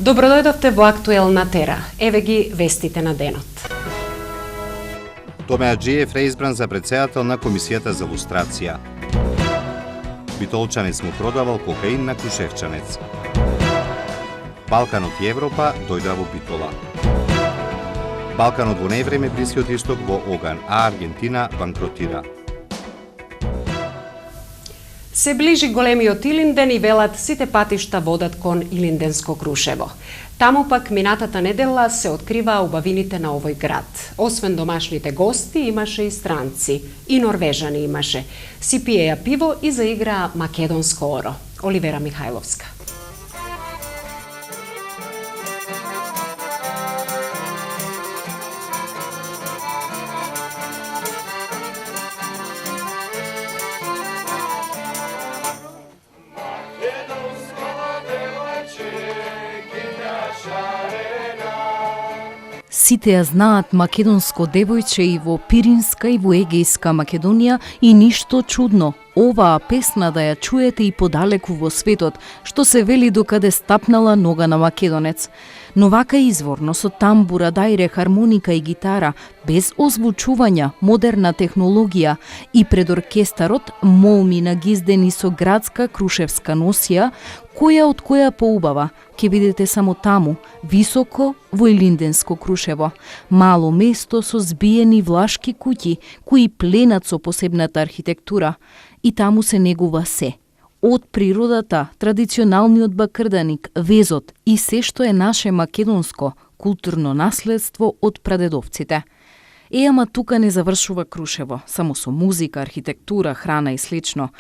Добродојдовте во Актуелна Тера. Еве ги вестите на денот. Томе Аџиев е избран за претседател на Комисијата за лустрација. Битолчанец му продавал кокаин на Крушевчанец. Балканот и Европа дојдоа во Битола. Балканот во невреме Блискиот исток во оган, а Аргентина банкротира. Се ближи големиот Илинден и велат сите патишта водат кон Илинденско Крушево. Таму пак минатата недела се откриваа убавините на овој град. Освен домашните гости, имаше и странци, и норвежани имаше. Си пиеја пиво и заиграа македонско оро. Оливера Михајловска. Сите ја знаат македонско девојче и во Пиринска и во Егејска Македонија и ништо чудно. Оваа песна да ја чуете и подалеку во светот, што се вели докаде стапнала нога на македонец. Но вака изворно, со тамбура, дајре, хармоника и гитара, без озвучувања, модерна технологија и пред оркестарот молми нагиздени со градска крушевска носија, која од која поубава, ќе видите само таму, високо во Илинденско Крушево. Мало место со збиени влашки куќи, кои пленат со посебната архитектура. И таму се негува се. Од природата, традиционалниот бакрданик, везот и се што е наше македонско културно наследство од прадедовците. Ама тука не завршува Крушево, само со музика, архитектура, храна и слично.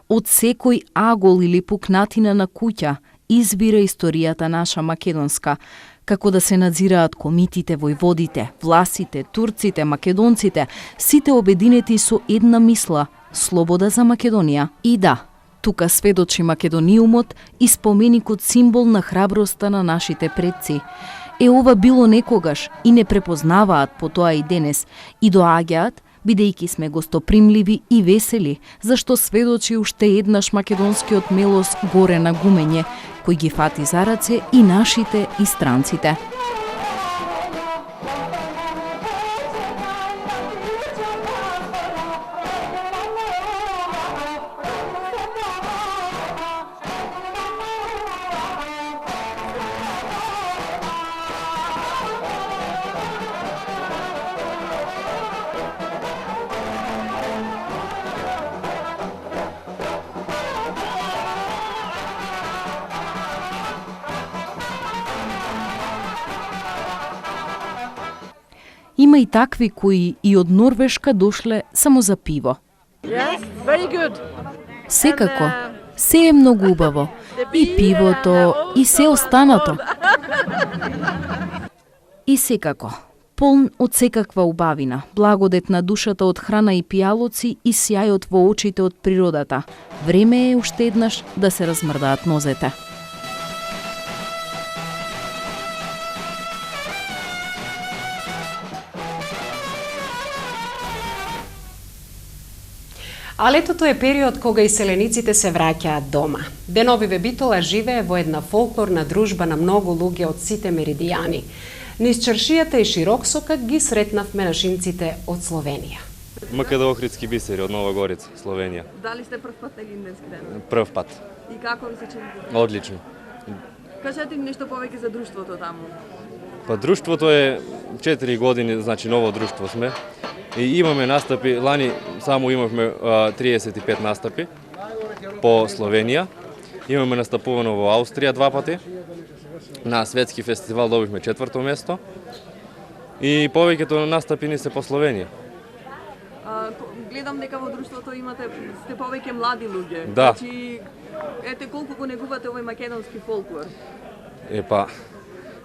Од секој агол или пукнатина на куќа избира историјата наша македонска, како да се надзираат комитите, војводите, власите, турците, македонците, сите обединети со една мисла – слобода за Македонија. И да, тука сведочи македониумот и споменикот символ на храброста на нашите предци. Ова било некогаш и не препознаваат по тоа и денес и доаѓаат, бидејќи сме гостопримливи и весели, зашто сведочи уште еднаш македонскиот мелос горе на гумење, кој ги фати за раце и нашите и странците. Има и такви кои и од Норвешка дошле само за пиво. Yes, very good. Секако, се е многу убаво. И пивото, и се останато. И секако, полн од секаква убавина, благодет на душата од храна и пијалоци и сјајот во очите од природата. Време е уште еднаш да се размрдаат нозете. А летото е период кога иселениците се враќаат дома. Деновиве Битола живее во една фолклорна дружба на многу луѓе од сите меридијани. Низ чаршијата и Широксокак ги сретнавме нашинците од Словенија. МКД Охридски бисери од Нова Горица, Словенија. Дали сте прв пат на Илинденски ден? Прв пат. И како ви се чини? Одлично. Кажете ни нешто повеќе за друштвото таму. Па друштвото е 4 години, значи ново друштво сме. И имаме настапи, лани само имавме 35 настапи по Словенија. Имаме настапувано во Аустрија 2 пати. На светски фестивал добивме 4-то место. И повеќето настапи ни се по Словенија. Гледам дека во друштвото сте повеќе млади луѓе. Да. Значи, ете колку го негувате овој македонски фолклор. Епа,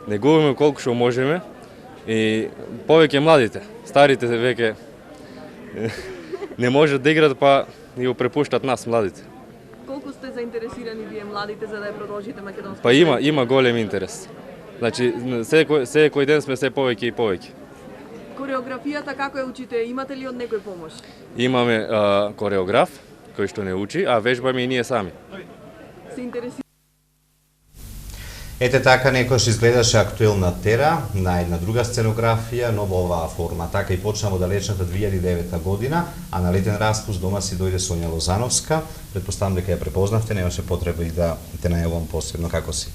негуваме колку што можеме. И повеќе младите, старите веќе не можат да играат, па ни го препуштат нас младите. Колку сте заинтересирани вие младите за да ја продолжите македонската? Па има голем интерес. Значи секој ден сме се повеќе и повеќе. Кореографијата како ја учите? Имате ли од некој помош? Имаме кореограф кој што не учи, а вежбаме и ние сами. Се интересира. Ете така некојаш изгледаше актуелна тера на една друга сценографија, но во оваа форма. Така и почна во далечната 2009 година, а на летен распуст дома си дојде Сонја Лозановска. Предпоставам дека ја препознавте, немаше потреба и да те најавувам посебно. Како си?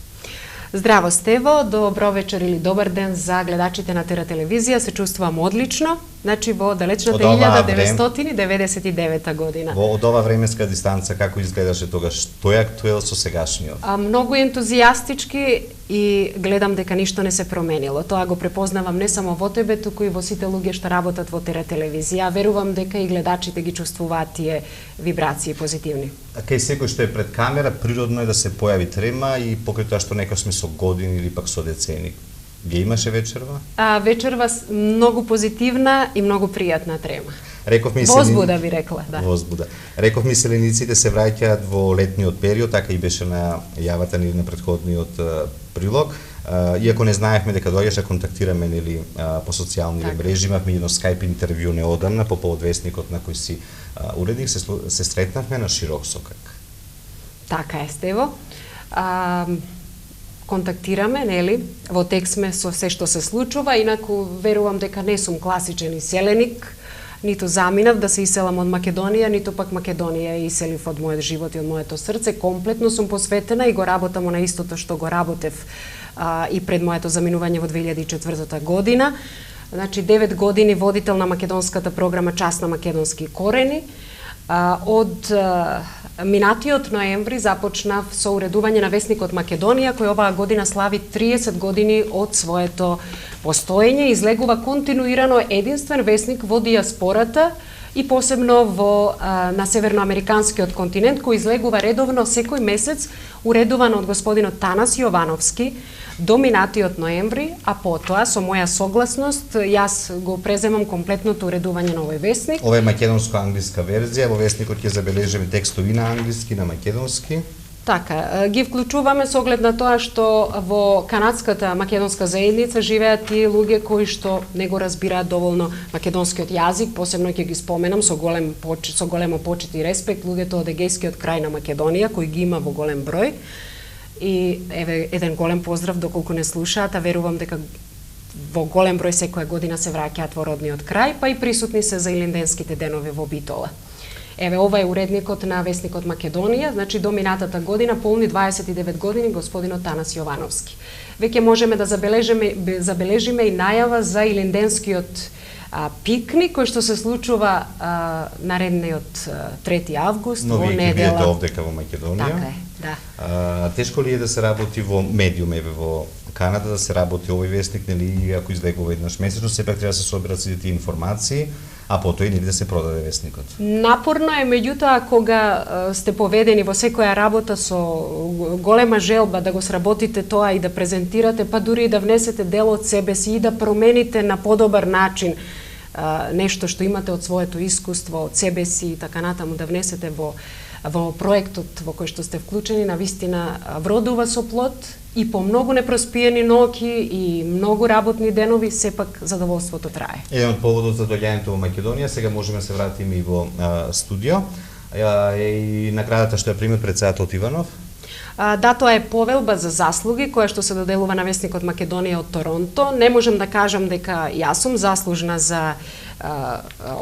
Здраво Стево, добро вечер или добар ден за гледачите на Тера телевизија. Се чувствувам одлично, значи во далечната 1999 година. Од ова временска дистанца како изгледаше тогаш? Тој е актуел со сегашниот? Многу ентузијастички и гледам дека ништо не се променило. Тоа го препознавам не само во тебе, туку и во сите луѓе што работат во Тера телевизија. Верувам дека и гледачите ги чувствуваат тие вибрации позитивни. Кај секој што е пред камера, природно е да се појави трема и покрај тоа што некој сме со години или пак со децени. Ги имаше вечерва? Вечерва многу позитивна и многу пријатна трема. Рековме возбуда би рекла, да. Возбуда. Рековме селениците се враќаат во летниот период, така и беше на јавата ни на претходниот прилог. Иако не знаевме дека доаѓаше, контактираме нели по социјални мрежи, имавме едно скајп интервју неодамна по повод вестникот на кој си уредник, се сретнавме на широк сокак. Така е, Стево. Контактираме, нели, во текст сме со се што се случува, инаку верувам дека не сум класичен иселеник, ниту заминав да се иселам од Македонија, ниту пак Македонија иселив од мојот живот и од моето срце. Комплетно сум посветена и го работам на истото што го работев и пред моето заминување во 2004 година. Значи, 9 години водител на македонската програма Час на македонски корени. Од минатиот ноември започнав со уредување на вестникот Македонија, кој оваа година слави 30 години од своето постоење, излегува континуирано единствен вестник во диаспората и посебно на северноамериканскиот континент, кој излегува редовно секој месец, уредуван од господинот Танас Јовановски до минатиот ноември, а потоа со моја согласност јас го преземам комплетното уредување на овој вестник. Ова е македонско-англиска верзија, во вестникот ќе забележиме текстови на англиски, на македонски. Така, ги вклучуваме со оглед на тоа што во канадската македонска заедница живеат тие луѓе кои што не го разбираат доволно македонскиот јазик, посебно ќе ги споменам со големо почит и респект луѓето од егејскиот крај на Македонија, кои ги има во голем број. И еве еден голем поздрав доколку не слушаат, а верувам дека во голем број секоја година се враќаат во родниот крај, па и присутни се за Илинденските денови во Битола. Еве, ова е уредникот на вестникот Македонија, значи до минатата година полни 29 години господинот Танас Јовановски. Веќе можеме да забележиме и најава за Илинденскиот пикник, кој што се случува наредниот 3 август во недела. Но вие бидете овдека во Македонија. Така е, да. Тешко ли е да се работи во медиум, еве во Канада, да се работи овој вестник, нели, ако излегува еднаш месечно, сепак треба да се соберат сите тие информации, а потоа и нели да се продаде вестникот? Напорно е, меѓутоа, кога сте поведени во секоја работа со голема желба да го сработите тоа и да презентирате, па дури и да внесете дел од себе си и да промените на подобар начин нешто што имате од своето искуство, од себе си и така натаму, да внесете во проектот во кој што сте вклучени, навистина вродува со плод и по многу непроспиени ноќи и многу работни денови, сепак задоволството трае. Еден од поводот за доаѓањето во Македонија, сега можеме да се вратиме и во студио, и наградата што ја примил претседателот Иванов. Да, тоа е повелба за заслуги која што се доделува на вестникот Македонија од Торонто. Не можем да кажам дека јас сум заслужна за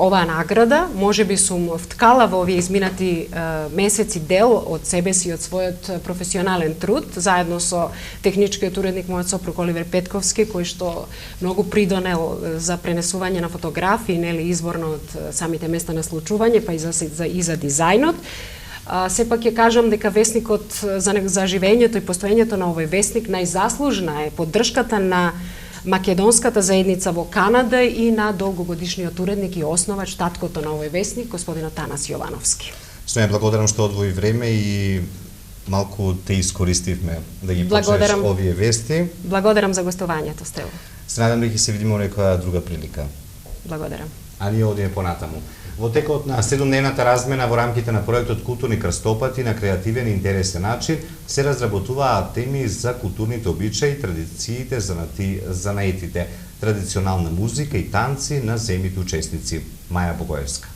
оваа награда. Можеби сум вткала во овие изминати месеци дел од себе си, од својот професионален труд, заедно со техничкиот уредник мојот сопруг Оливер Петковски, кој што многу придонел за пренесување на фотографии, нели, изворно од самите места на случување, па и за дизајнот. Сепак ќе кажам дека вестникот за живењето и постоењето на овој вестник најзаслужна е поддршката на македонската заедница во Канада и на долгогодишниот уредник и основач, таткото на овој вестник, господинот Танас Јовановски. Соня, благодарам што одвои време и малку те искористивме да ги почнеш овие вести. Благодарам за гостувањето, Стело. Се надам дека ќе се видиме во некоја друга прилика. Благодарам. А ние одиме понатаму. Во текот на 7-дневната размена во рамките на проектот Културни крстопати на креативен и интересен начин се разработуваат теми за културните обичаи, традициите, занаетите, традиционална музика и танци на земјите учесници. Маја Богоевска.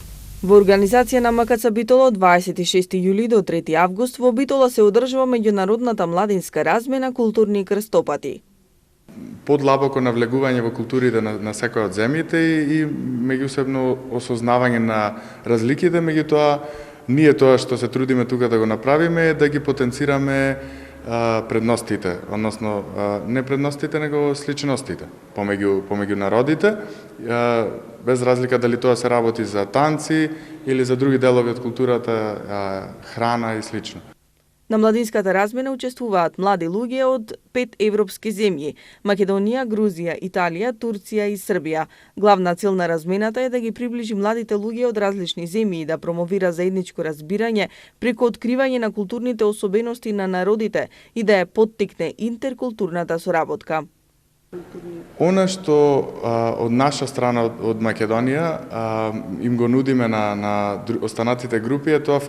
Во организација на МКЦ Битола од 26 јули до 3 август во Битола се одржува меѓународната младинска размена културни крстопати. Подлабоко навлегување во културите на секоја од земјите и меѓусебно осознавање на разликите, меѓутоа ние тоа што се трудиме тука да го направиме е да ги потенцираме предностите, односно не предностите, него сличностите помеѓу народите, без разлика дали тоа се работи за танци или за други делови од културата, храна и слично. На младинската размена учествуваат млади луѓе од 5 европски земји – Македонија, Грузија, Италија, Турција и Србија. Главна цел на размената е да ги приближи младите луѓе од различни земји и да промовира заедничко разбирање преку откривање на културните особености на народите и да ја поттикне интеркултурната соработка. Она што од наша страна, од Македонија, им го нудиме на останатите групи е тоа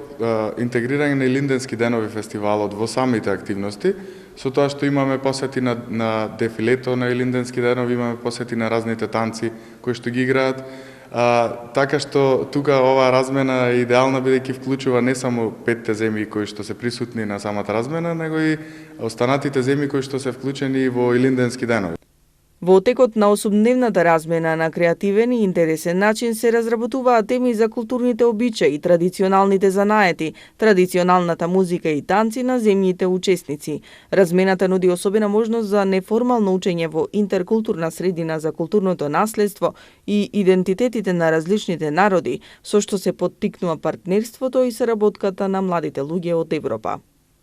интегрирање на Илинденски денови фестивалот во самите активности, со тоа што имаме посети на дефилето на Илинденски денови, имаме посети на разните танци кои што ги играат, така што тука оваа размена е идеална бидејќи вклучува не само 5 земји кои што се присутни на самата размена, него и останатите земји кои што се вклучени во Илинденски денови. Во текот на 8-дневната размена на креативен и интересен начин се разработуваат теми за културните обичаи, традиционалните занаети, традиционалната музика и танци на земјите учесници. Размената нуди особена можност за неформално учење во интеркултурна средина за културното наследство и идентитетите на различните народи, со што се поттикнува партнерството и соработката на младите луѓе од Европа.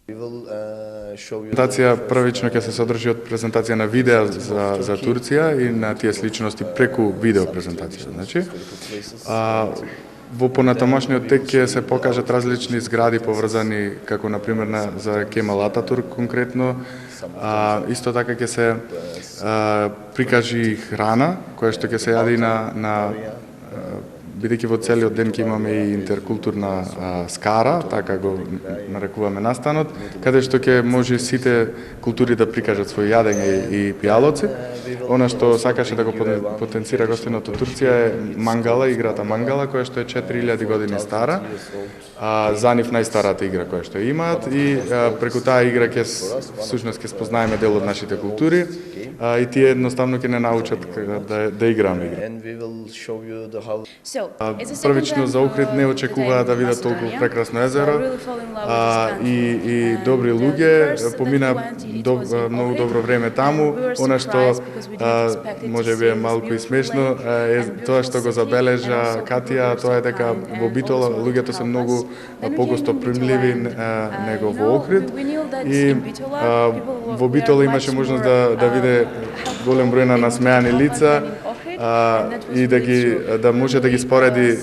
Презентација првично ќе се содржи од презентација на видеа за Турција и на тие сличности преку видео презентација. Значи, во понатамошниот тек ќе се покажат различни згради поврзани, како на пример за Кемал Ататурк конкретно. Исто така ќе се прикажи храна која што ќе се јади на бидејќи во целиот ден ќе имаме и интеркултурна скара, така го нарекуваме настанот, каде што ќе може сите култури да прикажат свој јадење и пијалоци. Она што сакаше да го потенцира гостинот од Турција е мангала, играта мангала, која што е 4000 години стара, за нив најстарата игра која што имаат и преку таа игра всушност ќе спознаеме дел од нашите култури и тие едноставно ќе не научат да играме игра. Првично за Охрид не очекуваа да видат толку прекрасно езеро и добри луѓе, помина многу добро време таму. Она што може би е малку и смешно е тоа што го забележа Катија, тоа е дека во Битола луѓето се многу погосто примливи него во Охрид и во Битола имаше можност да виде голем број на насмеани лица и да може да ги спореди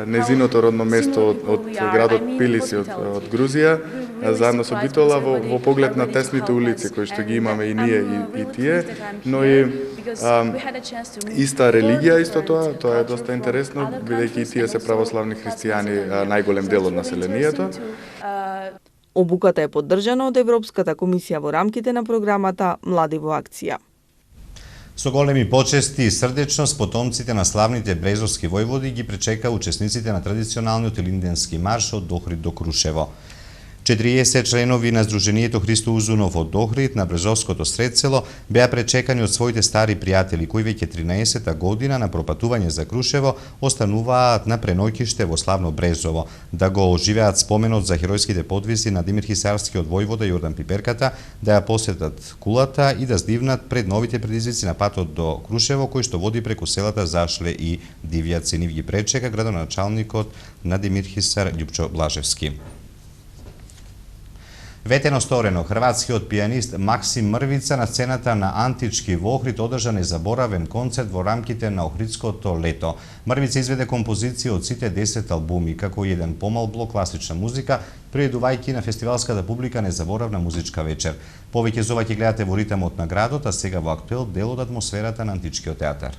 незиното родно место од градот Пилиси од Грузија заедно со Битола во поглед на тесните улици кои што ги имаме и ние и тие, но и иста религија, исто тоа е доста интересно, бидејќи тие се православни христијани, најголем дел од населението. Обуката е поддржана од Европската комисија во рамките на програмата Млади во акција. Со големи почести и срдечност, потомците на славните брезовски војводи ги пречека учесниците на традиционалниот Илинденски марш од Охрид до Крушево. 40 членови на Сдруженијето Христо Узунов од Охрид на Брезовското сред село беа пречекани од своите стари пријатели кои веќе 13-та година на пропатување за Крушево остануваат на преноќиште во славно Брезово, да го оживеат споменот за херојските подвизи на Димир Хисарскиот војвода Јордан Пиперката, да ја посетат кулата и да здивнат пред новите предизвици на патот до Крушево кој што води преку селата Зашле и Дивјаци. Нив ги пречека градоначалникот на Димир Хисар Љупчо Блажевски. Ветено сторено, хрватскиот пијанист Максим Мрвица на сцената на Антички во Охрид одржа незаборавен концерт во рамките на Охридското лето. Мрвица изведе композиција од сите 10 албуми, како и еден помал блок класична музика, приредувајќи на фестивалската публика незаборавна музичка вечер. Повеќе за ова ќе гледате во ритмот на градот, а сега во актуел дел од атмосферата на Античкиот театар.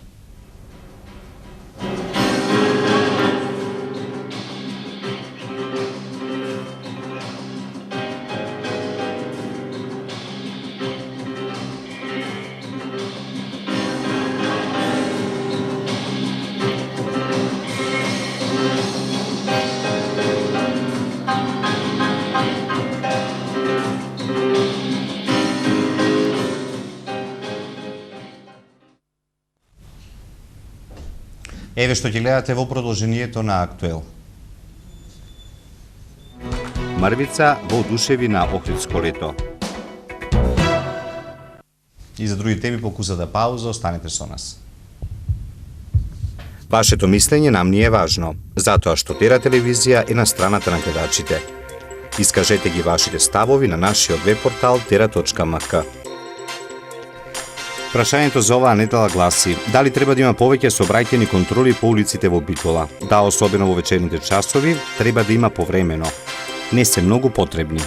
Еве што ќе гледате во продолжението на Актуел. Мрвица во одушеви на Охридско лето. И за други теми по кусата пауза, останете со нас. Вашето мислење нам ни е важно, затоа што Тера телевизија е на страната на гледачите. Искажете ги вашите ставови на нашиот веб-портал tera.mk. Прашањето за оваа недела гласи: дали треба да има повеќе сообраќајни контроли по улиците во Битола? Да, особено во вечерните часови, треба да има повремено. Не се многу потребни.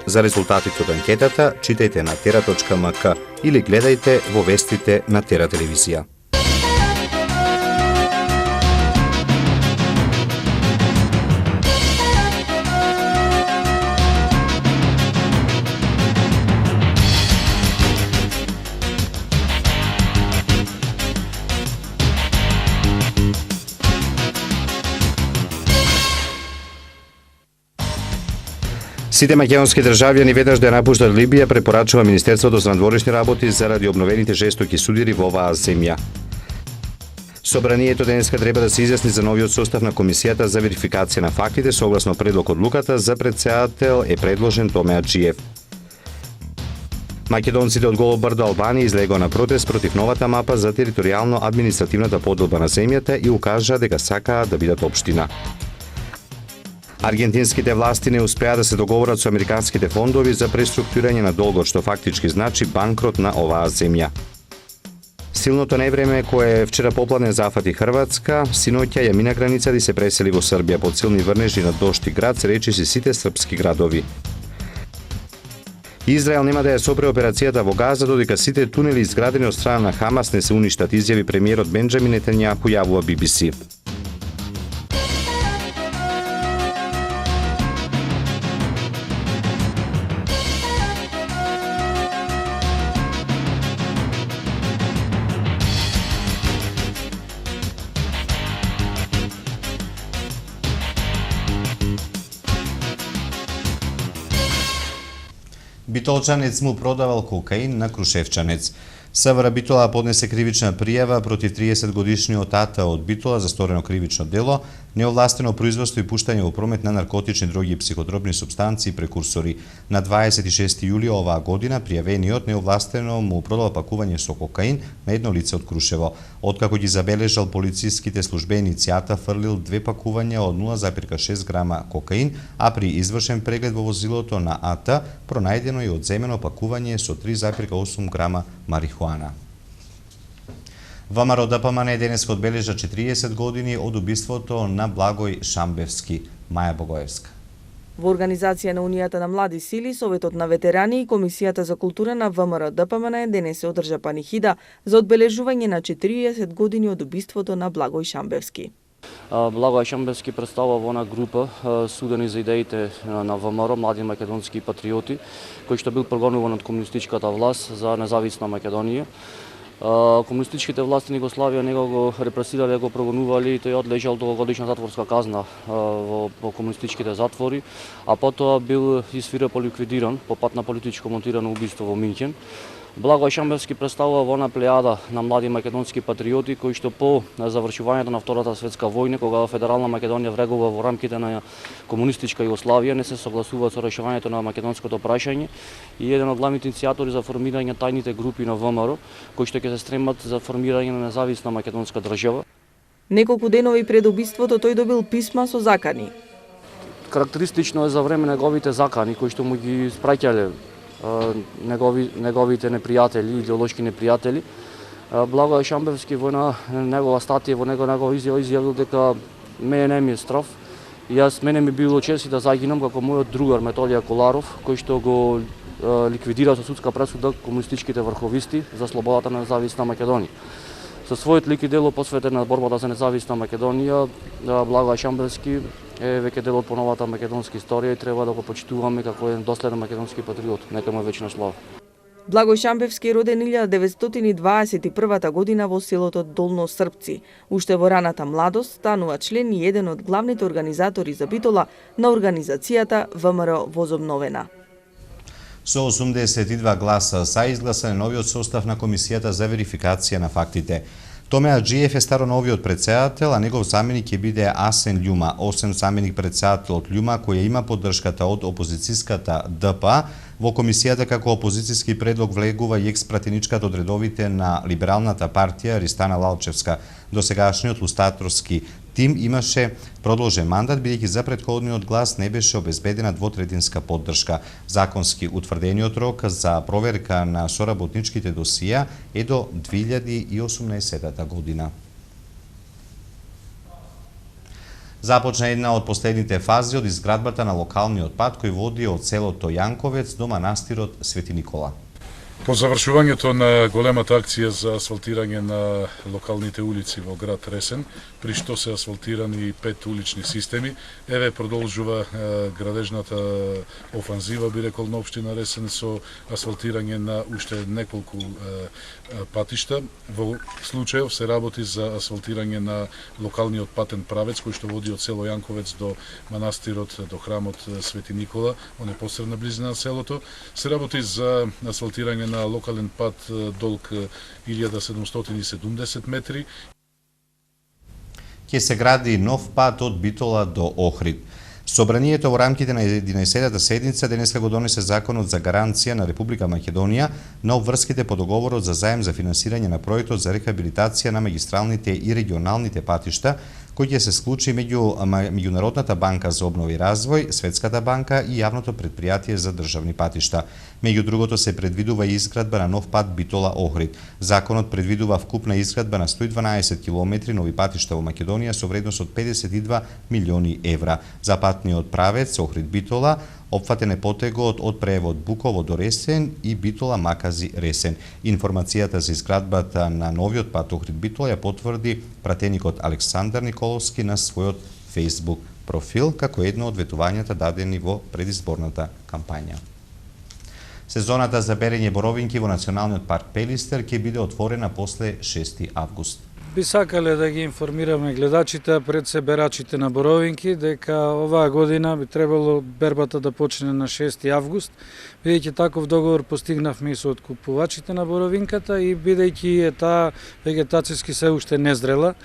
За резултатите од анкетата, читајте на tera.mk или гледајте во вестите на Тера телевизија. Сите македонски државјани веднаш да напуштат Либија, препорачува Министерството за надворешни работи заради обновените жестоки судири во оваа земја. Собранието денеска треба да се изјасни за новиот состав на Комисијата за верификација на фактите, согласно предлог одлуката за претседател е предложен Томе Аджиев. Македонците од Голо брдо Албанија излегоа на протест против новата мапа за територијално-административната поделба на земјата и укажаа дека сакаат да бидат општина. Аргентинските власти не успеа да се договорат со американските фондови за преструктурирање на долгот, што фактички значи банкрот на оваа земја. Силното невреме кое вчера попладне зафати Хрватска, синоќа ја мина границата и се пресели во Србија под силни врнежи на дожд и град, се речиси сите српски градови. Израел нема да ја сопре операцијата во Газа додека сите тунели изградени од страна на Хамас не се уништат, изјави премиерот Бенџамин Нетањаху, јавува BBC. Битолчанец му продавал кокаин на Крушевчанец. СВР Битола поднесе кривична пријава против 30-годишниот тата од Битола за сторено кривично дело, неовластено производство и пуштање во промет на наркотични дроги и психотропни супстанции и прекурсори. На 26 јули оваа година пријавениот неовластено му продал пакување со кокаин на едно лице од Крушево. Откако ги забележал полициските службеници, ата фрлил 2 пакувања од 0,6 грама кокаин, а при извршен преглед во возилото на ата пронајдено и одземено пакување со 3,8 грама марихуана. ВМРО ДПМН денеска одбележа 40 години од убиството на Благој Шамбевски. Маја Богоевска. Во организација на Унијата на млади сили, Советот на ветерани и Комисијата за култура на ВМРО ДПМН денес се одржа панихида за одбележување на 40 години од убиството на Благој Шамбевски. Благој Шамбевски представува во една група судени за идеите на ВМРО, млади македонски патриоти, кој што бил прогонуван од комунистичката власт за независна Македонија. Комунистичките власти на Југославија него го репресирале, го прогонували и тој одлежал долгогодишна затворска казна во комунистичките затвори, а потоа бил изсвирепо ликвидиран по пат на политичко монтирано убиство во Минхен. Благој Шамбевски представува во една плејада на млади македонски патриоти кои што по завршувањето на Втората светска војна, кога Федерална Македонија врегува во рамките на комунистичка Југославија, не се согласуваат со решувањето на македонското прашање и еден од главните иницијатори за формирање тајните групи на ВМРО, кои што ќе се стремат за формирање на независна македонска држава. Неколку денови пред убиството тој добил писма со закани. Карактеристично е за време неговите закани кои што му ги испраќале неговите непријатели, идеолошки непријатели. Благој Шамбевски во една негова статија, во негова изјава изјавил дека мене не ми е страв. Мене ми било чест да загинам како мојот другар Метолија Коларов, кој што го ликвидира со судска пресуда комунистичките врховисти за слободата на независна Македонија. Со својот лик и дело посветен на борбата за независна Македонија, Благој Шамбевски е веќе дел од поновата македонска историја и треба да го почитуваме како еден доследен македонски патриот. Нека му е вечна слава. Благој Шамбевски е роден 1921 година во селото Долно Српци. Уште во раната младост станува член и еден од главните организатори за Битола на организацијата ВМРО Возобновена. Со 82 гласа за изгласан е новиот состав на Комисијата за верификација на фактите. Томе Аджиев е старо новиот председател, а негов заменик ќе биде Асен Љума. Освен заменик председателот Љума, која има поддршката од опозицијската ДПА, во комисијата како опозицијски предлог влегува и екс-пратеничката од редовите на Либералната партија Ристана Лалчевска. Досегашниот лустраторски тим имаше продолжен мандат, бидејќи за претходниот глас не беше обезбедена двотретинска поддршка. Законски утврдениот рок за проверка на соработничките досија е до 2018 година. Започна една од последните фази од изградбата на локалниот пат кој води од селото Јанковец до манастирот Свети Никола. По завршувањето на големата акција за асфалтирање на локалните улици во град Ресен, при што се асфалтирани 5 улични системи, еве продолжува градежната офанзива, би рекол, на општина Ресен со асфалтирање на уште неколку патишта. Во случајов се работи за асфалтирање на локалниот патен правец кој што води од село Јанковец до манастирот, до храмот Свети Никола, во непосредна близина на селото. Се работи за асфалтирање на локален пат долг 1770 метри. Ќе се гради нов пат од Битола до Охрид. Собранието во рамките на 11-та седница денеска го донесе законот за гаранција на Република Македонија на обврските по договорот за заем за финансирање на проектот за рехабилитација на магистралните и регионалните патишта, кој ќе се склучи меѓу Меѓународната банка за обнова и развој, Светската банка и јавното претпријатие за државни патишта. Меѓу другото се предвидува и изградба на нов пат Битола-Охрид. Законот предвидува вкупна изградба на 112 километри нови патишта во Македонија со вредност од 52 милиони евра. За патниот правец Охрид-Битола опфатен е потегот од превод Буково до Ресен и Битола-Макази-Ресен. Информацијата за изградбата на новиот пат Охрид-Битола ја потврди пратеникот Александар Николовски на својот Facebook профил како едно од ветувањата дадени во предизборната кампања. Сезоната за берење боровинки во Националниот парк Пелистер ќе биде отворена после 6 август. Би сакале да ги информираме гледачите, пред се берачите на боровинки, дека оваа година би требало бербата да почне на 6 август, бидејќи таков договор постигнавме и со откупувачите на боровинката и бидејќи е таа вегетацијски се уште незрела,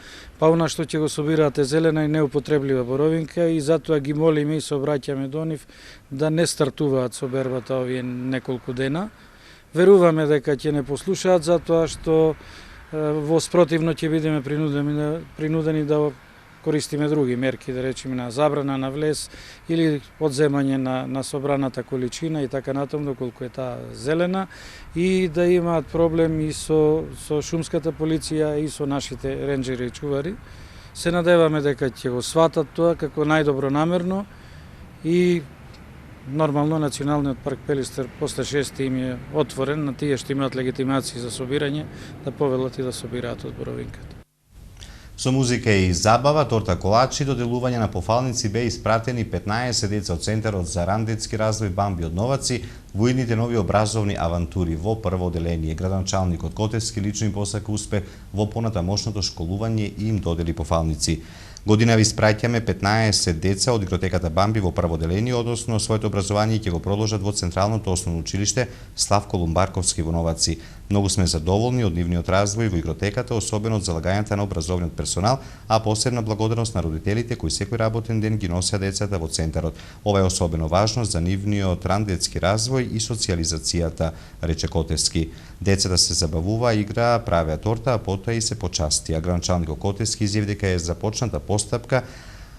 па она што ќе го собираат е зелена и неупотреблива боровинка и затоа ги молиме и се обраќаме до нив да не стартуваат со бербата овие неколку дена. Веруваме дека ќе не послушаат затоа што во спротивно ќе бидеме принудени да користиме други мерки, да речеме на забрана на влез или одземање на собраната количина и така натаму доколку е таа зелена и да имаат проблем и со шумската полиција и со нашите ренџери и чувари. Се надеваме дека ќе го сватат тоа како најдобро намерно и нормално Националниот парк Пелистер после 6 им е отворен на тие што имаат легитимации за собирање да повелат и да собираат од боровинката. Со музика и забава, торта, колачи и доделување на пофалници беа испратени 15 деца од Центарот за ран детски развој Бамби од Новаци во идните нови образовни авантури во прво оделение. Градоначалникот Котевски лично им посака успех во понатамошното школување и им додели пофалници. Година ви испраќаме 15 деца од игротеката Бамби во прво оделение, односно своето образование ќе го продолжат во Централното основно училиште Славко Лумбарковски во Новаци. Многу сме задоволни од нивниот развој во игротеката, особено од залагањата на образовниот персонал, а посебна благодарност на родителите кои секој работен ден ги носеа децата во центарот. Ова е особено важно за нивниот ран детски развој и социјализацијата, рече Котевски. Децата се забавуваа, играа, правеа торта, а потоа и се почастија. Градоначалникот Котевски изјави дека е започната постапка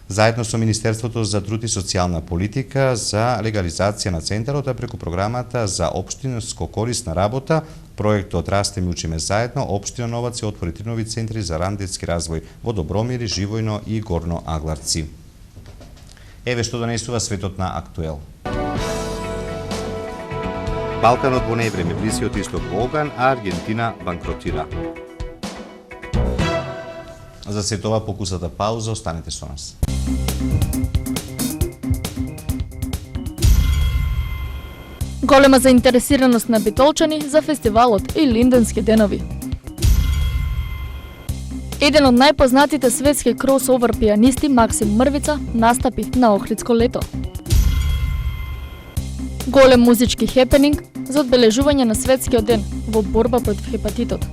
заедно со Министерството за труд и социјална политика за легализација на центарот, а преку програмата за општинско корисна работа, проектот Растеме учиме заедно, општина Новаци отвори 3 нови центри за ран детски развој во Добромири, Живојно и Горно Агларци. Еве што донесува светот на Актуел. Балканот во невреме, Блисиот исток во оган, а Аргентина банкротира. За сето това покусата пауза, останете со нас. Голема заинтересираност на битолчани за фестивалот и Линденски денови. Еден од најпознатите светски кросовер пијанисти Максим Мрвица настапи на Охридско лето. Голем музички хепенинг за одбележување на светскиот ден во борба против хепатитот.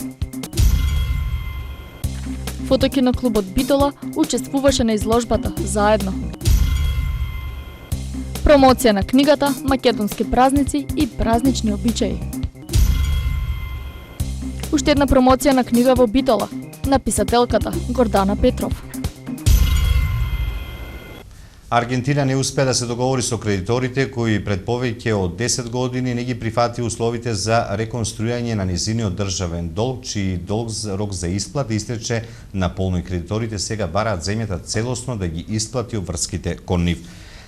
Фотокиноклубот Битола учествуваше на изложбата Заедно. Промоција на книгата Македонски празници и празнични обичаи. Уште една промоција на книга во Битола на писателката Гордана Петров. Аргентина не успеа да се договори со кредиторите кои пред повеќе од 10 години не ги прифати условите за реконструирање на незиниот државен долг, чиј рок за исплата истече наполно и кредиторите сега бараат земјата целосно да ги исплати обврските кон нив.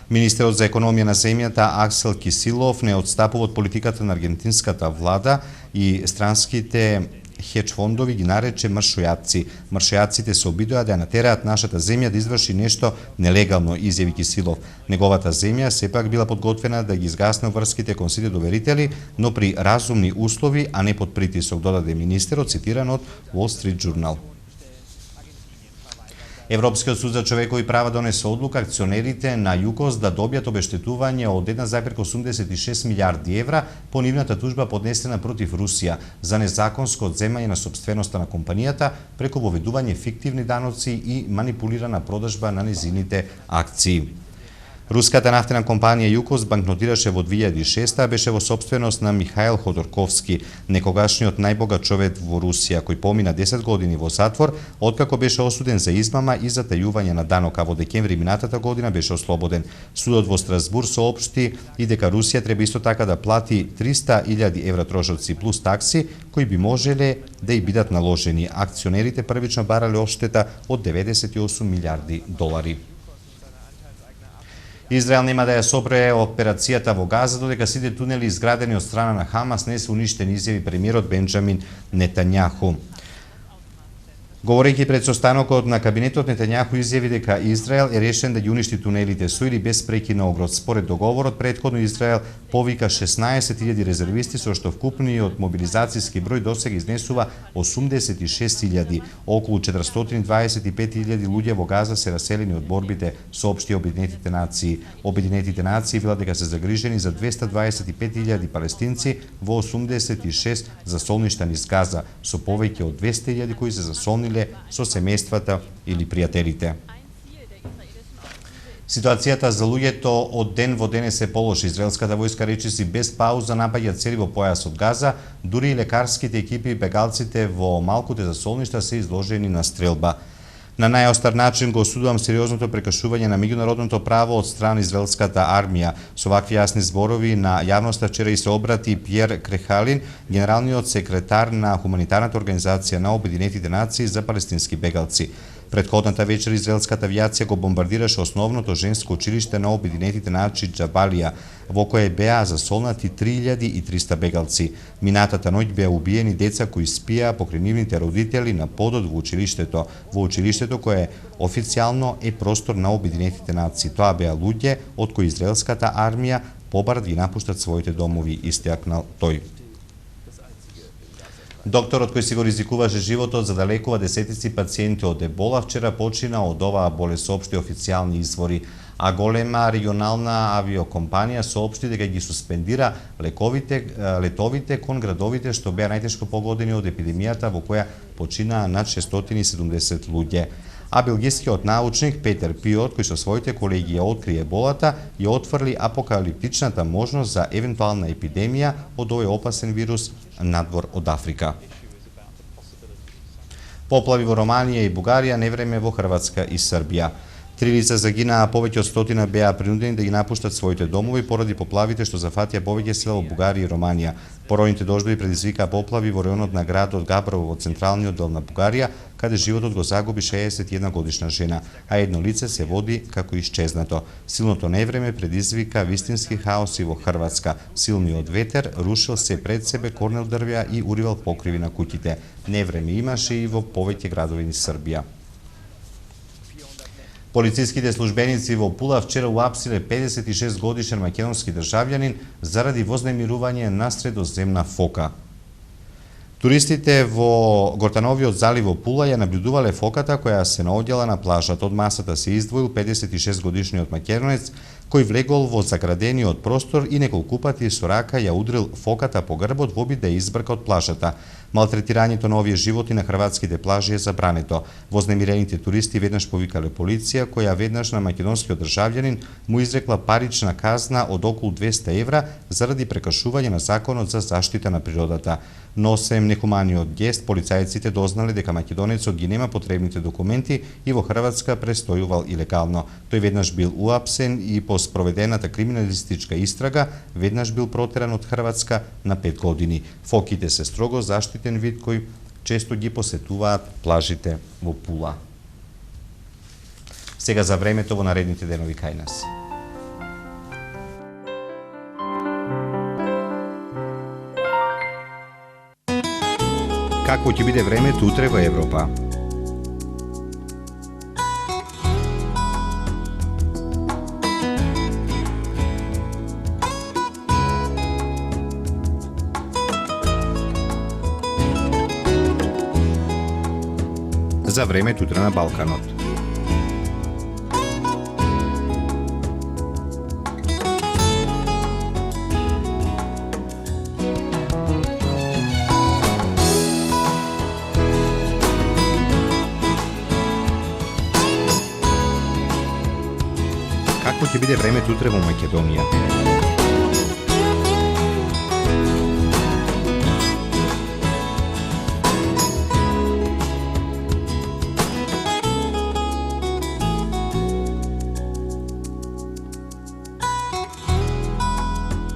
Министерот за економија на земјата Аксел Кисилов не отстапува од политиката на аргентинската влада и странските хедж фондови ги нарече мршојатци. Мршојатците се обидоа да ја натераат нашата земја да изврши нешто нелегално, изјави Кисилов. Неговата земја сепак била подготвена да ги изгасне врските кон сите доверители, но при разумни услови, а не под притисок, додаде министерот, цитиран од Wall Street Journal. Европскиот суд за човекови права донесе одлука акционерите на ЮКОС да добијат обештетување од 1,86 милиарди евра по нивната тужба поднесена против Русија за незаконско одземање на сопственоста на компанијата преку воведување фиктивни даноци и манипулирана продажба на незините акции. Руската нафтена компанија ЮКОС банкнотираше во 2006, а беше во сопственост на Михаил Ходорковски, некогашниот најбогат човек во Русија, кој помина 10 години во затвор, откако беше осуден за измама и затајување на данок, а во декември минатата година беше ослободен. Судот во Страсбург соопшти и дека Русија треба исто така да плати 300.000 евра трошоци плюс такси, кои би можеле да и бидат наложени. Акционерите првично барале одштета од 98 милиарди долари. Израел нема да ја сопре операцијата во Газа, додека сите тунели изградени од страна на Хамас не се уништени, изјави премиерот Бенџамин Нетањаху. Говорејќи пред состанокот на кабинетот, Нетањаху изјави дека Израел е решен да ги уништи тунелите со или без преки на огрот. Според договорот, претходно Израел повика 16.000 резервисти, со што вкупниот мобилизацијски број досега изнесува 86.000. Околу 425.000 луѓе во Газа се раселени од борбите, соопшти Обединетите нации. Обединетите нации велат дека се загрижени за 225.000 палестинци во 86 засолништа низ Газа, со повеќе од 200.000 кои се засолниле со семејствата или пријателите. Ситуацијата за луѓето од ден во ден се полоши. Израелската војска речиси без пауза напаѓа цели во појасот Газа, дури и лекарските екипи и бегалците во малкуте засолништа се изложени на стрелба. На најостар начин го осудувам сериозното прекршување на меѓународното право од страна израелската армија. Со вакви јасни зборови на јавноста вчера и се обрати Пјер Крехалин, генералниот секретар на хуманитарната организација на Обединетите нации за палестински бегалци. Предходната вечер израелската авијација го бомбардираше основното женско училиште на Обединетите нации Џабалија, во кое беа засолнати 3300 бегалци. Минатата ноќ беа убиени деца кои спија покрај нивните родители на подот во училиштето кое официјално е простор на Обединетите нации. Тоа беа луѓе од кои израелската армија побарат ги напуштат своите домови, истакнал тој. Докторот кој си го ризикуваше животот за да лекува десетици пациенти од ебола вчера почина од оваа болест, соопшти официјални извори, а голема регионална авиокомпанија соопшти дека ги суспендира летовите кон градовите што беа најтешко погодени од епидемијата во која починаа над 670 луѓе. А белгискиот научник Петер Пиот, кој со своите колеги ја откри еболата, ја отфрли апокалиптичната можност за евентуална епидемија од овој опасен вирус надвор од Африка. Поплави во Романија и Бугарија, невреме во Хрватска и Србија. 3 лица загинаа, повеќе од 100 беа принудени да ги напуштат своите домови поради поплавите што зафатија повеќе села во Бугарија и Романија. Поројните дождови предизвикаа поплави во районот на градот Габрово во централниот дел на Бугарија, каде животот го загуби 61 годишна жена, а едно лице се води како исчезнато. Силното невреме предизвика вистински хаос и во Хрватска. Силниот ветер рушил се пред себе корнел дрвја и уривал покриви на куќите. Невреме имаше и во повеќе градови низ Србија. Полициските службеници во Пула вчера уапсиле 56 годишен македонски државјанин заради вознемирување на средоземна фока. Туристите во Гортановиот залив во Пула ја наблюдувале фоката која се наоѓала на плажата. Од масата се издвоил 56 годишниот македонец кој влегол во заградениот простор и неколку пати со рака ја удрил фоката по грбот во обид да ја избрка од плажата. Малтретирањето на овие животни на хрватските плажи е забрането. Вознемирените туристи веднаш повикале полиција, која веднаш на македонскиот државјанин му изрекла парична казна од околу 200 евра заради прекршување на законот за заштита на природата. Но освен нехуманиот гест, полицајците дознале дека македонецот ги нема потребните документи и во Хрватска престојувал илегално. Тој веднаш бил уапсен и по спроведената криминалистичка истрага веднаш бил протеран од Хрватска на 5 години. Фоките се строго заштитен вид кој често ги посетуваат плажите во Пула. Сега за времето во наредните денови кај нас. Какво ќе биде времето утре во Европа? За времето утре на Балканот. Какво ќе биде времето утре во Македонија?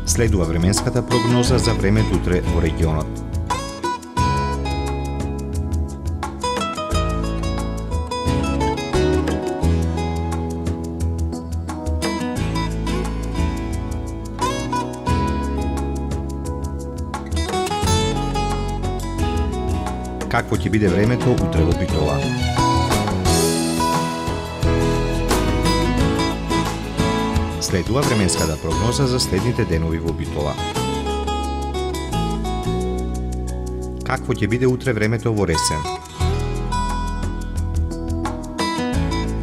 Следува временската прогноза за времето утре во регионот. Какво ќе биде времето утре во Битола? Следува временската прогноза за следните денови во Битола. Какво ќе биде утре времето во Ресен?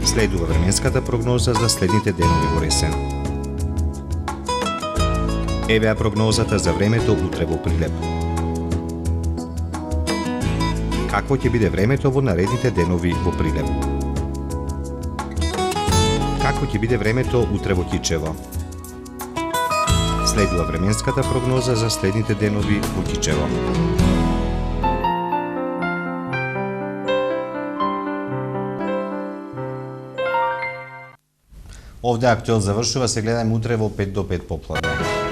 Следува временската прогноза за следните денови во Ресен. Евеа прогнозата за времето утре во Прилеп. Какво ќе биде времето во наредните денови во Прилеп? Какво ќе биде времето утре во Кичево? Следува временската прогноза за следните денови во Кичево. Овде Актуел завршува, се гледајме утре во 5 до 5 попладне.